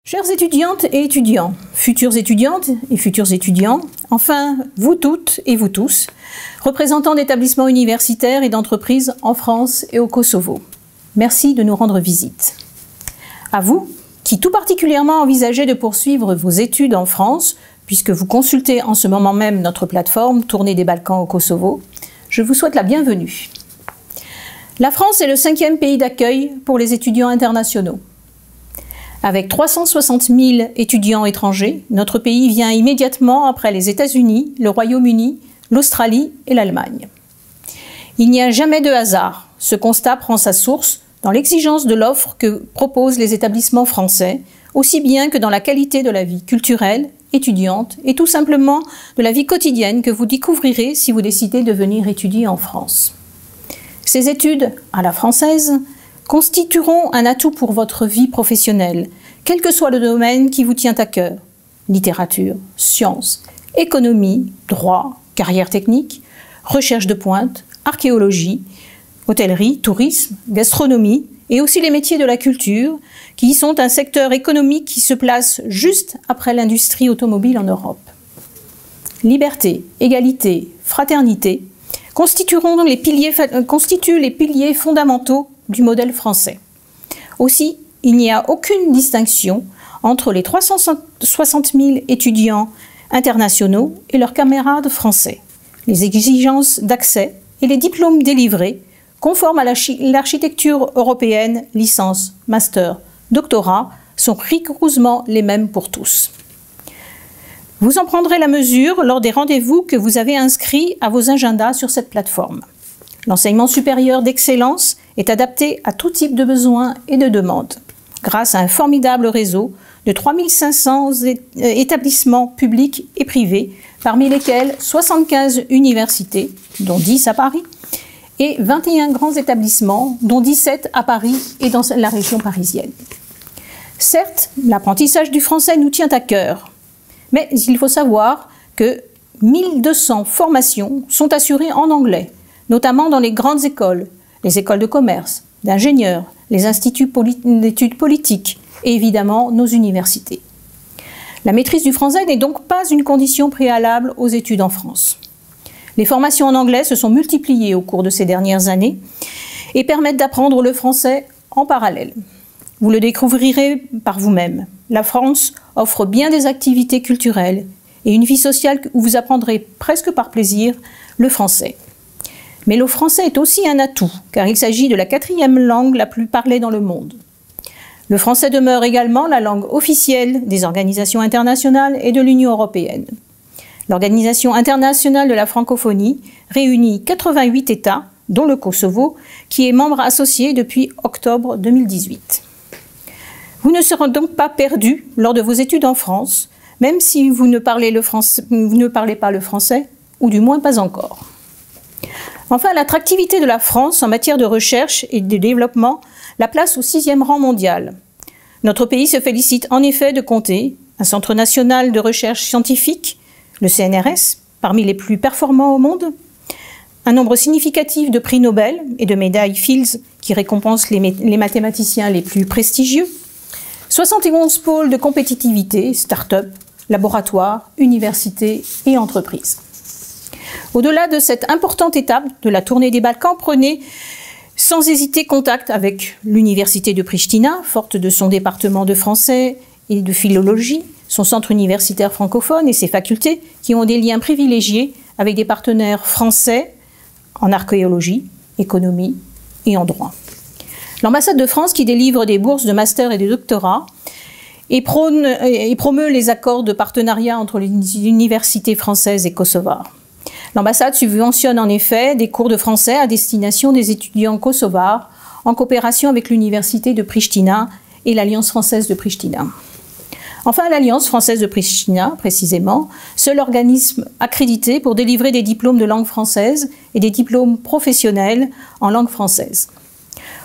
Chères étudiantes et étudiants, futures étudiantes et futurs étudiants, enfin vous toutes et vous tous, représentants d'établissements universitaires et d'entreprises en France et au Kosovo, merci de nous rendre visite. À vous, qui tout particulièrement envisagez de poursuivre vos études en France, puisque vous consultez en ce moment même notre plateforme Tournée des Balkans au Kosovo, je vous souhaite la bienvenue. La France est le 5e pays d'accueil pour les étudiants internationaux. Avec 360 000 étudiants étrangers, notre pays vient immédiatement après les États-Unis, le Royaume-Uni, l'Australie et l'Allemagne. Il n'y a jamais de hasard. Ce constat prend sa source dans l'exigence de l'offre que proposent les établissements français, aussi bien que dans la qualité de la vie culturelle, étudiante et tout simplement de la vie quotidienne que vous découvrirez si vous décidez de venir étudier en France. Ces études à la française constitueront un atout pour votre vie professionnelle, quel que soit le domaine qui vous tient à cœur. Littérature, sciences, économie, droit, carrière technique, recherche de pointe, archéologie, hôtellerie, tourisme, gastronomie et aussi les métiers de la culture, qui sont un secteur économique qui se place juste après l'industrie automobile en Europe. Liberté, égalité, fraternité constituent les piliers fondamentaux du modèle français. Aussi, il n'y a aucune distinction entre les 360 000 étudiants internationaux et leurs camarades français. Les exigences d'accès et les diplômes délivrés, conformes à l'architecture européenne, licence, master, doctorat, sont rigoureusement les mêmes pour tous. Vous en prendrez la mesure lors des rendez-vous que vous avez inscrits à vos agendas sur cette plateforme. L'enseignement supérieur d'excellence est adapté à tout type de besoins et de demandes, grâce à un formidable réseau de 3500 établissements publics et privés, parmi lesquels 75 universités, dont 10 à Paris, et 21 grands établissements, dont 17 à Paris et dans la région parisienne. Certes, l'apprentissage du français nous tient à cœur, mais il faut savoir que 1200 formations sont assurées en anglais, notamment dans les grandes écoles, les écoles de commerce, d'ingénieurs, les instituts d'études politiques et évidemment nos universités. La maîtrise du français n'est donc pas une condition préalable aux études en France. Les formations en anglais se sont multipliées au cours de ces dernières années et permettent d'apprendre le français en parallèle. Vous le découvrirez par vous-même. La France offre bien des activités culturelles et une vie sociale où vous apprendrez presque par plaisir le français. Mais le français est aussi un atout, car il s'agit de la 4e langue la plus parlée dans le monde. Le français demeure également la langue officielle des organisations internationales et de l'Union européenne. L'Organisation internationale de la francophonie réunit 88 États, dont le Kosovo, qui est membre associé depuis octobre 2018. Vous ne serez donc pas perdu lors de vos études en France, même si vous ne parlez pas le français, ou du moins pas encore. Enfin, l'attractivité de la France en matière de recherche et de développement la place au 6e rang mondial. Notre pays se félicite en effet de compter un centre national de recherche scientifique, le CNRS, parmi les plus performants au monde, un nombre significatif de prix Nobel et de médailles Fields qui récompensent les mathématiciens les plus prestigieux, 71 pôles de compétitivité, start-up, laboratoires, universités et entreprises. Au-delà de cette importante étape de la tournée des Balkans, prenez sans hésiter contact avec l'Université de Pristina, forte de son département de français et de philologie, son centre universitaire francophone et ses facultés qui ont des liens privilégiés avec des partenaires français en archéologie, économie et en droit. L'ambassade de France qui délivre des bourses de master et de doctorat et promeut les accords de partenariat entre les universités françaises et kosovares. L'ambassade subventionne en effet des cours de français à destination des étudiants kosovars en coopération avec l'Université de Pristina et l'Alliance française de Pristina. Enfin, l'Alliance française de Pristina, précisément, seul organisme accrédité pour délivrer des diplômes de langue française et des diplômes professionnels en langue française.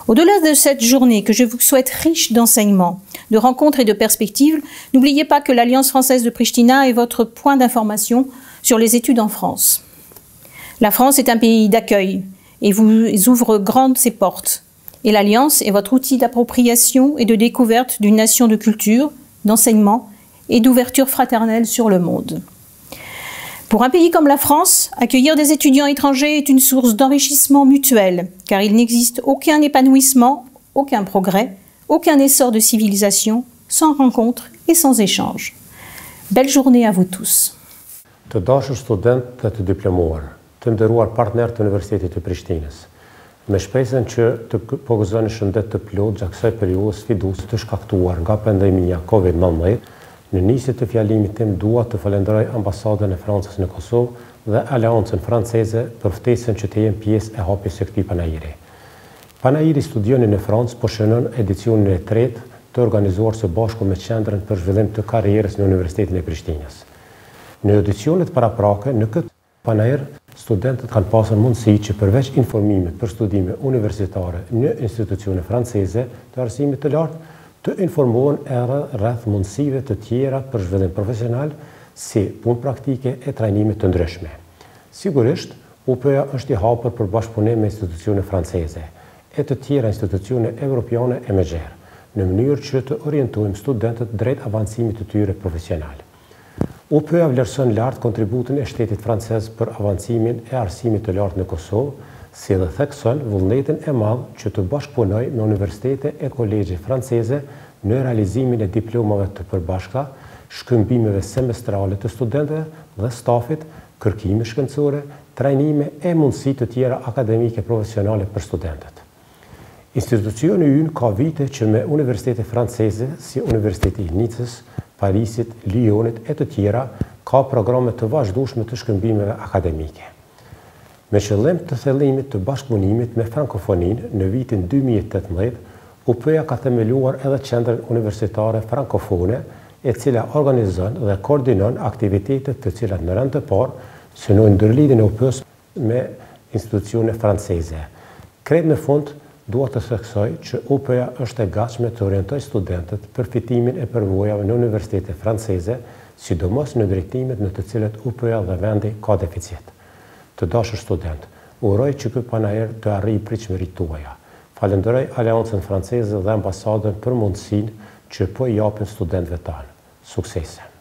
Au-delà de cette journée que je vous souhaite riche d'enseignements, de rencontres et de perspectives, n'oubliez pas que l'Alliance française de Pristina est votre point d'information sur les études en France. La France est un pays d'accueil et vous ouvre grandes ses portes. Et l'Alliance est votre outil d'appropriation et de découverte d'une nation de culture, d'enseignement et d'ouverture fraternelle sur le monde. Pour un pays comme la France, accueillir des étudiants étrangers est une source d'enrichissement mutuel, car il n'existe aucun épanouissement, aucun progrès, aucun essor de civilisation sans rencontre et sans échange. Belle journée à vous tous. Të dashur studentë dhe të diplomuar, të nderuar partner të Universitetit të Prishtinës, me shpresën që të përgëzoni shëndet të plot gjatë kësaj periudhe sfiduese të shkaktuar nga pandemia COVID-19, në nisje të fjalimit tim dua të falenderoj ambasadën e Francës në Kosovë dhe Aleancën Franceze për ftesën që të jem pjesë e hapjes së këtij panajiri. Panajiri Studioni në Francë po shënon edicionin e tretë të organizuar së bashku me Qendrën për Zhvillim të Karrierës në Universitetin e Prishtinës. Në edicionet paraprake në këtë panajir, studentët kanë pasur mundësi që përveç informimit për studime universitare në institucione franceze të arsimit të lartë, të informohen edhe rreth mundësive të tjera për zhvillim profesional, si punë praktike e trajnime të ndryshme. Sigurisht, UP-ja është i hapur për bashkëpunim me institucione franceze e të tjera institucione evropiane e megjera, në mënyrë që të orientojmë studentët drejt avancimit të tyre profesional. UP-ja vlerëson lart kontributin e shtetit francez për avancimin e arsimit të lartë në Kosovë, si dhe thekson vullnetin e madh që të bashkëpunoj me universitete e kolegje franceze në realizimin e diplomave të përbashkëta, shkëmbimeve semestrale të studentëve dhe stafit, kërkime shkencore, trajnime e mundësi të tjera akademike profesionale për studentët. Institucioni ynë ka vite që me universitete franceze si Universiteti i Nicës, Parisit, Lyonit e të tjera ka programe të vazhdueshme të shkëmbimeve akademike. Me qëllim të thellimit të bashkëpunimit me frankofoninë në vitin 2018, UP-ja ka themeluar edhe Qendrën Universitare Frankofone, e cila organizon dhe koordinon aktivitetet të cilat në rend të parë synojnë ndërlidhjen e UP-s me institucione franceze. Krejt në fund, dua të theksoj që UP-ja është e gatshme të orientojë studentët për fitimin e përvojave në universitete franceze, sidomos në drejtimet në të cilat UP-ja dhe vendi ka deficit. Të dashur student, uroj që ky panajir të arrijë pritshmëritë tuaja. Falenderoj Aleancën Franceze dhe ambasadën për mundësinë që po i japin studentëve tanë. Suksese!